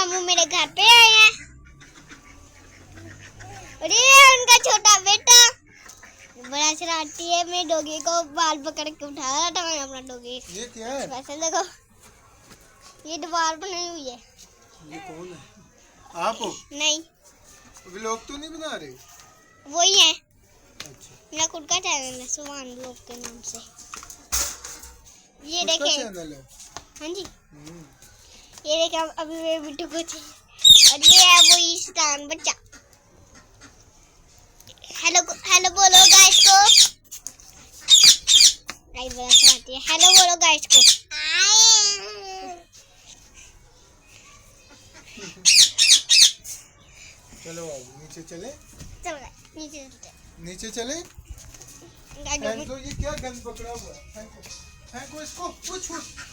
मामू मेरे घर पे आए हैं। अरे उनका छोटा बेटा बड़ा शरारती है। मेरे डॉगी को बाल पकड़ के उठा रहा था। मैं अपना डॉगी ये क्या है? वैसे देखो ये दीवार बनाई हुई है। ये कौन है? आप हो? नहीं व्लॉग तो नहीं बना रहे? वही है। अच्छा, मेरा खुद का चैनल है सुभान लोग के नाम से। ये खुद का देखें। चैनल है? हाँ जी हम्म। ये देखें अभी मेरे बिट्टू को और ये है वो ईस्टान बच्चा। हेलो हेलो बोलो गाइस को। गाइस बड़ा शरारती है। हेलो बोलो गाइस को। चलो आओ नीचे चले। चल गए नीचे चलते। नीचे चले। गाइस फेंक दो, ये क्या गंद पकड़ा हुआ है? फेंको, फेंको इसको। उछ उछ।